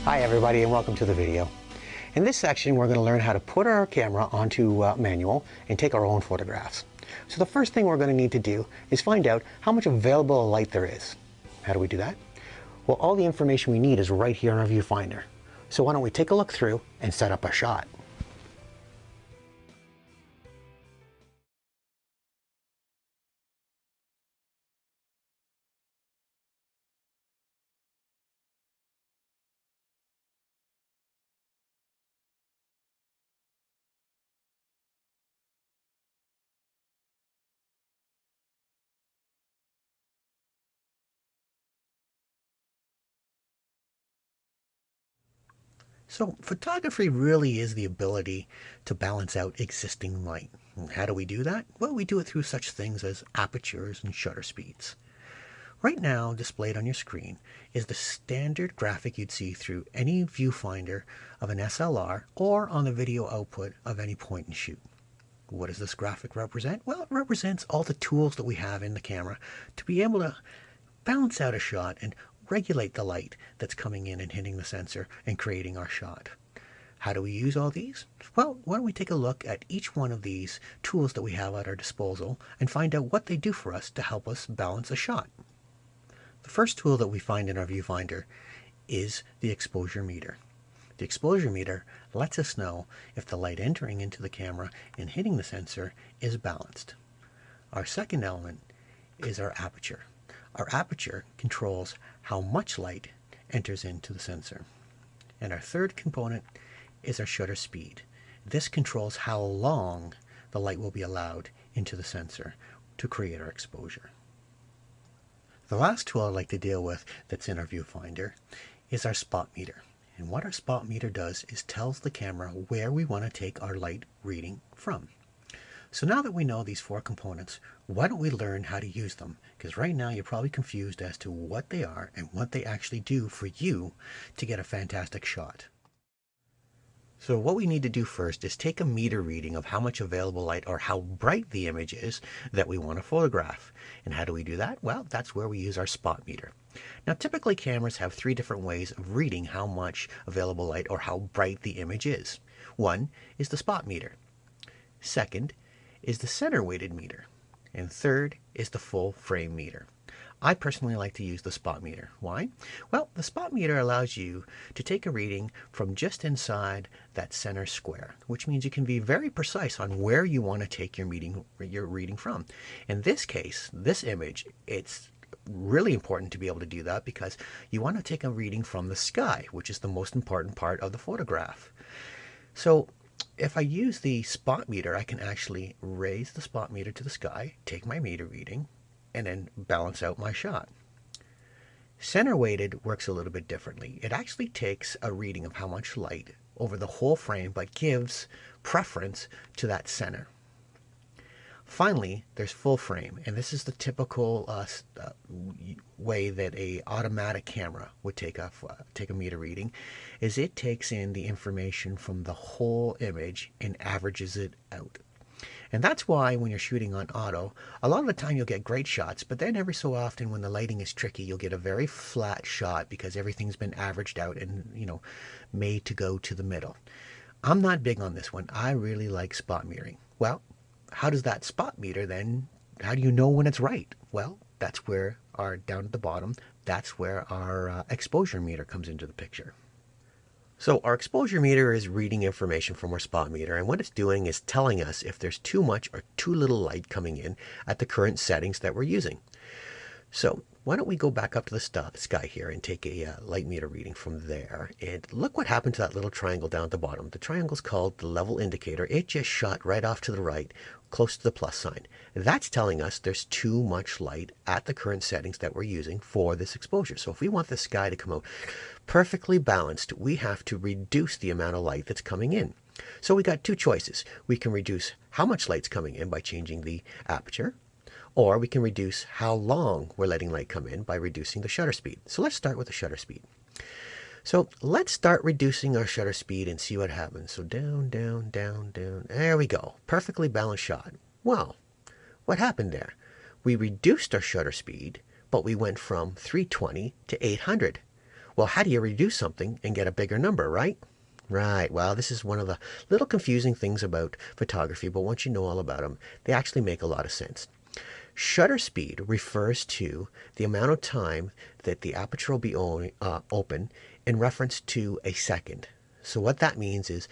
Hi everybody and welcome to the video. In this section we're going to learn how to put our camera onto manual and take our own photographs. So the first thing we're going to need to do is find out how much available light there is. How do we do that? Well, all the information we need is right here in our viewfinder. So why don't we take a look through and set up a shot. So photography really is the ability to balance out existing light. And how do we do that? Well, we do it through such things as apertures and shutter speeds. Right now, displayed on your screen, is the standard graphic you'd see through any viewfinder of an SLR or on the video output of any point and shoot. What does this graphic represent? Well, it represents all the tools that we have in the camera to be able to balance out a shot and regulate the light that's coming in and hitting the sensor and creating our shot. How do we use all these? Well, why don't we take a look at each one of these tools that we have at our disposal and find out what they do for us to help us balance a shot. The first tool that we find in our viewfinder is the exposure meter. The exposure meter lets us know if the light entering into the camera and hitting the sensor is balanced. Our second element is our aperture. Our aperture controls how much light enters into the sensor. And our third component is our shutter speed. This controls how long the light will be allowed into the sensor to create our exposure. The last tool I'd like to deal with that's in our viewfinder is our spot meter. And what our spot meter does is tells the camera where we want to take our light reading from. So now that we know these four components, why don't we learn how to use them? Because right now you're probably confused as to what they are and what they actually do for you to get a fantastic shot. So what we need to do first is take a meter reading of how much available light or how bright the image is that we want to photograph. And how do we do that? Well, that's where we use our spot meter. Now typically cameras have three different ways of reading how much available light or how bright the image is. One is the spot meter. Second is the center weighted meter. And third is the full frame meter. I personally like to use the spot meter. Why? Well, the spot meter allows you to take a reading from just inside that center square, which means you can be very precise on where you want to take your reading from. In this case, this image, it's really important to be able to do that because you want to take a reading from the sky, which is the most important part of the photograph. So if I use the spot meter, I can actually raise the spot meter to the sky, take my meter reading, and then balance out my shot. Center weighted works a little bit differently. It actually takes a reading of how much light over the whole frame, but gives preference to that center. Finally, there's full frame, and this is the typical way that a automatic camera would take a meter reading, is it takes in the information from the whole image and averages it out. And that's why when you're shooting on auto, a lot of the time you'll get great shots, but then every so often when the lighting is tricky, you'll get a very flat shot because everything's been averaged out and, made to go to the middle. I'm not big on this one. I really like spot metering. Well, how does that spot meter then, how do you know when it's right? Well, that's where down at the bottom, that's where our exposure meter comes into the picture. So our exposure meter is reading information from our spot meter, and what it's doing is telling us if there's too much or too little light coming in at the current settings that we're using. So why don't we go back up to the sky here and take a light meter reading from there, and look what happened to that little triangle down at the bottom. The triangle is called the level indicator. It just shot right off to the right, close to the plus sign. That's telling us there's too much light at the current settings that we're using for this exposure. So if we want the sky to come out perfectly balanced, we have to reduce the amount of light that's coming in. So we got two choices. We can reduce how much light's coming in by changing the aperture, or we can reduce how long we're letting light come in by reducing the shutter speed. So let's start with the shutter speed. So let's start reducing our shutter speed and see what happens. So down, down, down, down. There we go. Perfectly balanced shot. Well, what happened there? We reduced our shutter speed, but we went from 320 to 800. Well, how do you reduce something and get a bigger number, right? Right. Well, this is one of the little confusing things about photography, but once you know all about them, they actually make a lot of sense. Shutter speed refers to the amount of time that the aperture will be open in reference to a second. So what that means is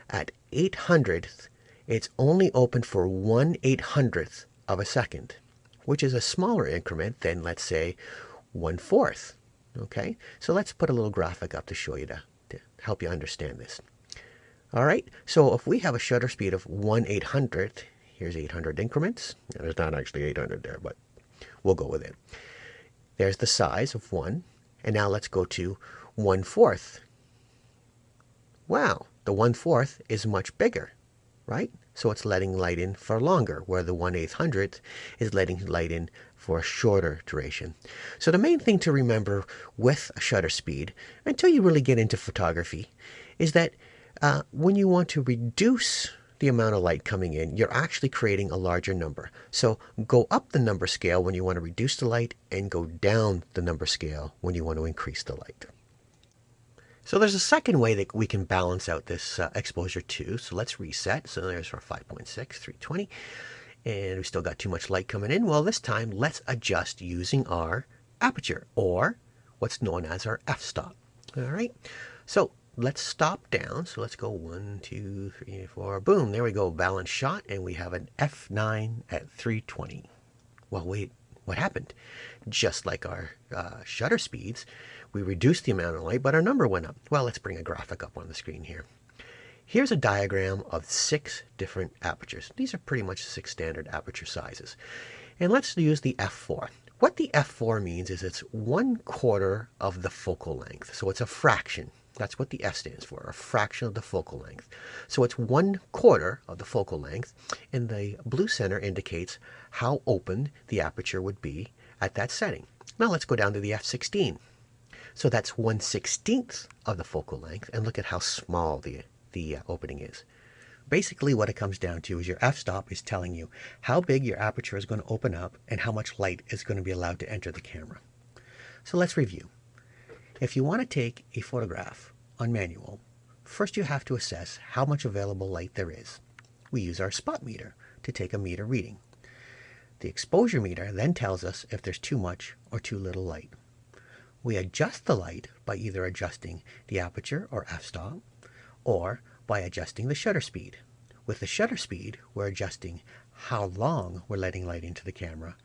at 800th, it's only open for 1/800th of a second, which is a smaller increment than, let's say, 1/4. Okay, so let's put a little graphic up to show you to help you understand this. All right, so if we have a shutter speed of 1/800th, here's 800 increments. Now, there's not actually 800 there, but we'll go with it. There's the size of 1, and now let's go to 1/4. Wow, the 1/4 is much bigger, right? So it's letting light in for longer, where the 1/800th is letting light in for a shorter duration. So the main thing to remember with a shutter speed, until you really get into photography, is that when you want to reduce the amount of light coming in, you're actually creating a larger number. So go up the number scale when you want to reduce the light, and go down the number scale when you want to increase the light. So there's a second way that we can balance out this exposure too. So let's reset. So there's our 5.6, 320, and we still got too much light coming in. Well, this time let's adjust using our aperture, or what's known as our f-stop. All right, so let's stop down. So let's go 1, 2, 3, 4, boom, there we go, balance shot, and we have an f9 at 320. Well, wait, what happened? Just like our shutter speeds, we reduced the amount of light, but our number went up. Well, let's bring a graphic up on the screen here. Here's a diagram of 6 different apertures. These are pretty much 6 standard aperture sizes. And let's use the f4. What the f4 means is it's 1/4 of the focal length. So it's a fraction. That's what the F stands for, a fraction of the focal length. So it's 1/4 of the focal length, and the blue center indicates how open the aperture would be at that setting. Now let's go down to the f16. So that's 1/16th of the focal length, and look at how small the opening is. Basically what it comes down to is your f-stop is telling you how big your aperture is going to open up and how much light is going to be allowed to enter the camera. So let's review. If you want to take a photograph on manual, first you have to assess how much available light there is. We use our spot meter to take a meter reading. The exposure meter then tells us if there's too much or too little light. We adjust the light by either adjusting the aperture or f-stop, or by adjusting the shutter speed. With the shutter speed, we're adjusting how long we're letting light into the camera,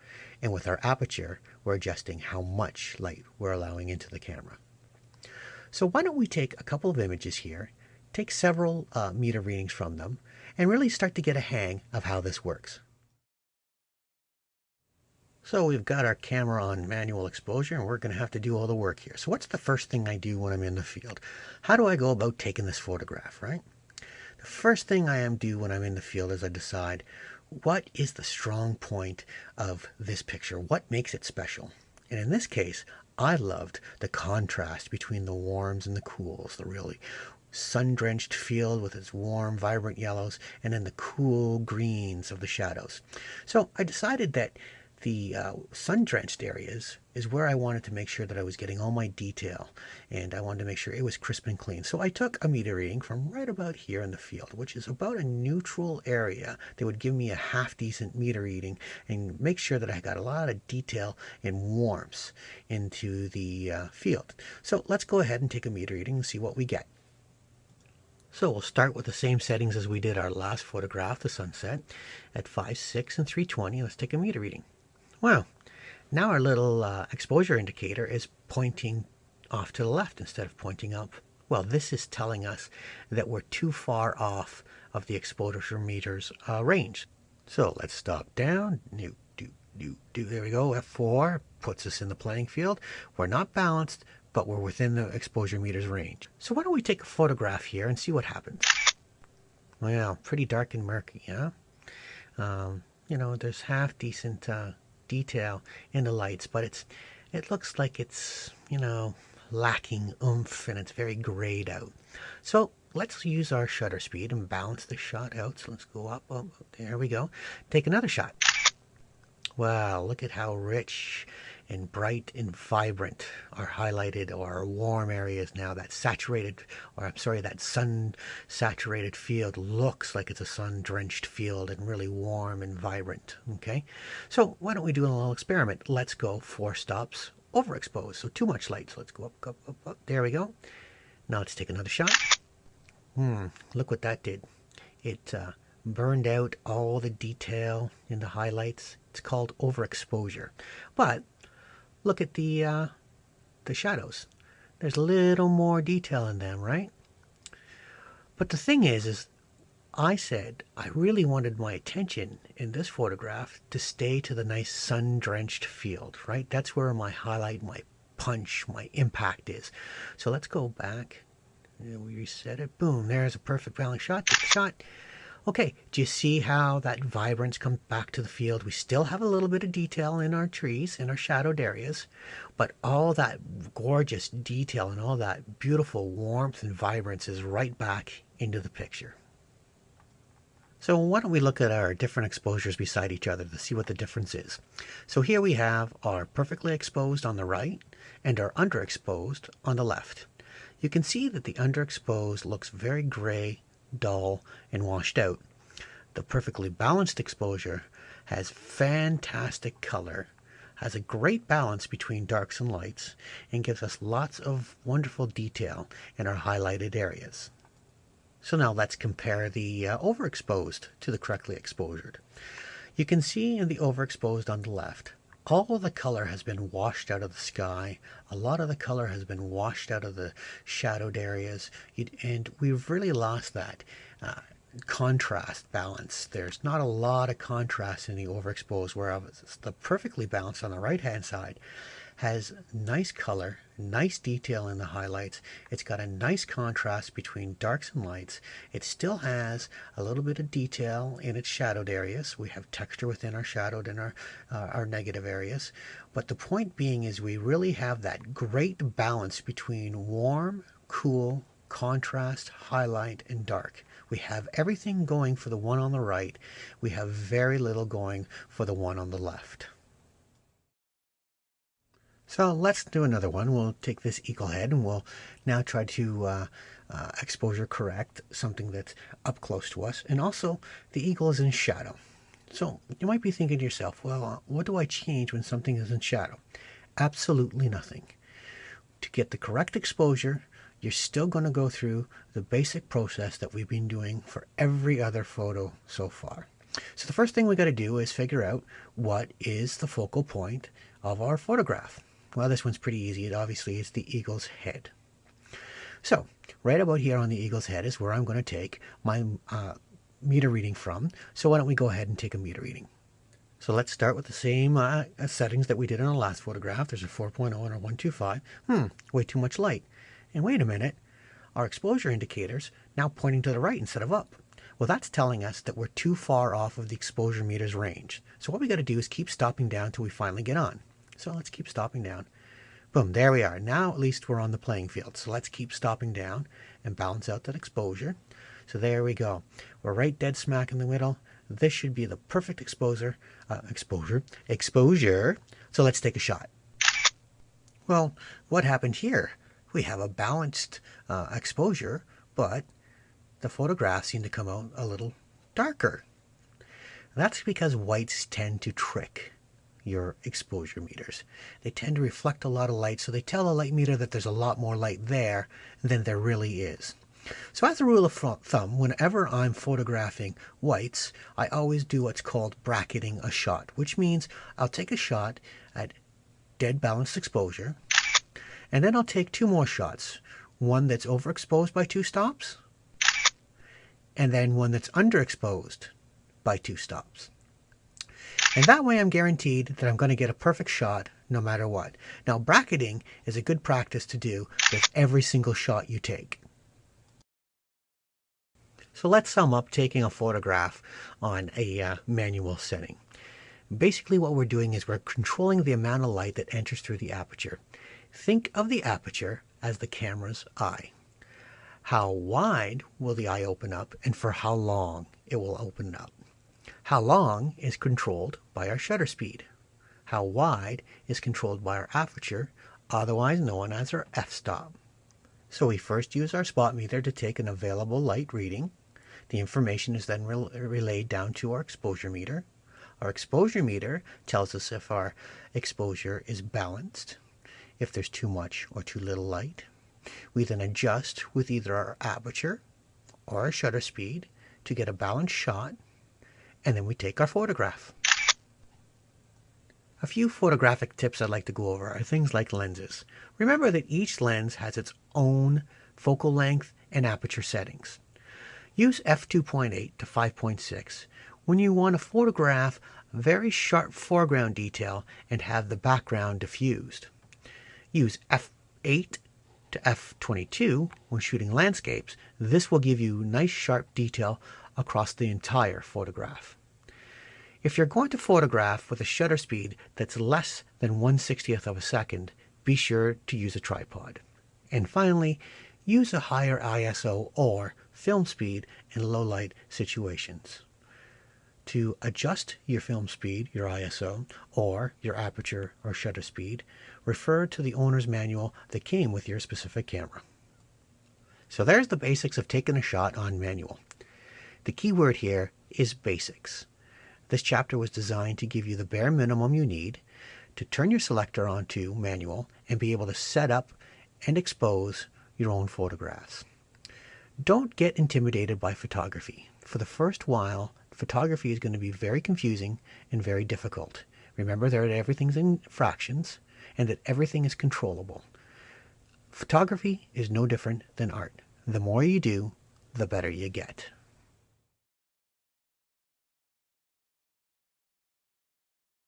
and with our aperture, we're adjusting how much light we're allowing into the camera. So why don't we take a couple of images here, take several meter readings from them, and really start to get a hang of how this works. So we've got our camera on manual exposure, and we're going to have to do all the work here. So what's the first thing I do when I'm in the field? How do I go about taking this photograph, right? The first thing I do when I'm in the field is I decide what is the strong point of this picture? What makes it special? And in this case, I loved the contrast between the warms and the cools, the really sun-drenched field with its warm, vibrant yellows, and then the cool greens of the shadows. So I decided that the sun-drenched areas is where I wanted to make sure that I was getting all my detail, and I wanted to make sure it was crisp and clean. So I took a meter reading from right about here in the field, which is about a neutral area that would give me a half-decent meter reading and make sure that I got a lot of detail and warmth into the field. So let's go ahead and take a meter reading and see what we get. So we'll start with the same settings as we did our last photograph, the sunset, at 5, 6, and 320. Let's take a meter reading. Wow, now our little exposure indicator is pointing off to the left instead of pointing up. Well, this is telling us that we're too far off of the exposure meter's range. So let's stop down. There we go. F4 puts us in the playing field. We're not balanced, but we're within the exposure meter's range. So why don't we take a photograph here and see what happens? Well, pretty dark and murky, huh? You know, there's half decent detail in the lights, but it looks like it's, you know, lacking oomph, and it's very grayed out. So let's use our shutter speed and balance the shot out. So let's go up. There we go. Take another shot. Wow, look at how rich and bright and vibrant are highlighted, or warm areas now. That saturated, or I'm sorry, that sun saturated field looks like it's a sun drenched field and really warm and vibrant. Okay, so why don't we do a little experiment? Let's go 4 stops overexposed, so too much light. So let's go up, up, up, up. There we go. Now let's take another shot. Look what that did. It burned out all the detail in the highlights. It's called overexposure. But look at the shadows. There's a little more detail in them, right? But the thing is I said I really wanted my attention in this photograph to stay to the nice sun-drenched field, right? That's where my highlight, my punch, my impact is. So let's go back. We reset it. Boom, there's a perfect balanced shot. Take a shot. Okay, do you see how that vibrance comes back to the field? We still have a little bit of detail in our trees, in our shadowed areas, but all that gorgeous detail and all that beautiful warmth and vibrance is right back into the picture. So why don't we look at our different exposures beside each other to see what the difference is. So here we have our perfectly exposed on the right and our underexposed on the left. You can see that the underexposed looks very gray, dull, and washed out. The perfectly balanced exposure has fantastic color, has a great balance between darks and lights, and gives us lots of wonderful detail in our highlighted areas. So now let's compare the overexposed to the correctly exposed. You can see in the overexposed on the left, all of the color has been washed out of the sky. A lot of the color has been washed out of the shadowed areas, and we've really lost that contrast balance. There's not a lot of contrast in the overexposed, whereas the perfectly balanced on the right hand side has nice color, nice detail in the highlights. It's got a nice contrast between darks and lights. It still has a little bit of detail in its shadowed areas. We have texture within our shadowed and our negative areas. But the point being is we really have that great balance between warm, cool, contrast, highlight, and dark. We have everything going for the one on the right. We have very little going for the one on the left. So let's do another one. We'll take this eagle head and we'll now try to exposure correct something that's up close to us. And also the eagle is in shadow. So you might be thinking to yourself, well, what do I change when something is in shadow? Absolutely nothing. To get the correct exposure, you're still going to go through the basic process that we've been doing for every other photo so far. So the first thing we got to do is figure out what is the focal point of our photograph. Well, this one's pretty easy. It obviously is the eagle's head. So right about here on the eagle's head is where I'm going to take my meter reading from. So why don't we go ahead and take a meter reading. So let's start with the same settings that we did in our last photograph. There's a 4.0 and a 125. Way too much light. And wait a minute, our exposure indicator's now pointing to the right instead of up. Well, that's telling us that we're too far off of the exposure meter's range. So what we got to do is keep stopping down till we finally get on. So let's keep stopping down. Boom, there we are. Now at least we're on the playing field. So let's keep stopping down and balance out that exposure. So there we go. We're right dead smack in the middle. This should be the perfect exposure. So let's take a shot. Well, what happened here? We have a balanced exposure, but the photographs seem to come out a little darker. That's because whites tend to trick your exposure meters. They tend to reflect a lot of light, so they tell the light meter that there's a lot more light there than there really is. So as a rule of thumb, whenever I'm photographing whites, I always do what's called bracketing a shot, which means I'll take a shot at dead balanced exposure, and then I'll take 2 more shots. One that's overexposed by 2 stops, and then one that's underexposed by 2 stops. And that way I'm guaranteed that I'm going to get a perfect shot no matter what. Now, bracketing is a good practice to do with every single shot you take. So let's sum up taking a photograph on a manual setting. Basically what we're doing is we're controlling the amount of light that enters through the aperture. Think of the aperture as the camera's eye. How wide will the eye open up, and for how long it will open up? How long is controlled by our shutter speed. How wide is controlled by our aperture, otherwise known as our f-stop. So we first use our spot meter to take an available light reading. The information is then relayed down to our exposure meter. Our exposure meter tells us if our exposure is balanced, if there's too much or too little light. We then adjust with either our aperture or our shutter speed to get a balanced shot, and then we take our photograph. A few photographic tips I'd like to go over are things like lenses. Remember that each lens has its own focal length and aperture settings. Use f2.8 to 5.6 when you want to photograph very sharp foreground detail and have the background diffused. Use f8 to f22 when shooting landscapes. This will give you nice sharp detail across the entire photograph. If you're going to photograph with a shutter speed that's less than 1/60th of a second, be sure to use a tripod. And finally, use a higher ISO or film speed in low light situations. To adjust your film speed, your ISO, or your aperture or shutter speed, refer to the owner's manual that came with your specific camera. So there's the basics of taking a shot on manual. The key word here is basics. This chapter was designed to give you the bare minimum you need to turn your selector onto manual and be able to set up and expose your own photographs. Don't get intimidated by photography. For the first while, photography is going to be very confusing and very difficult. Remember that everything's in fractions and that everything is controllable. Photography is no different than art. The more you do, the better you get.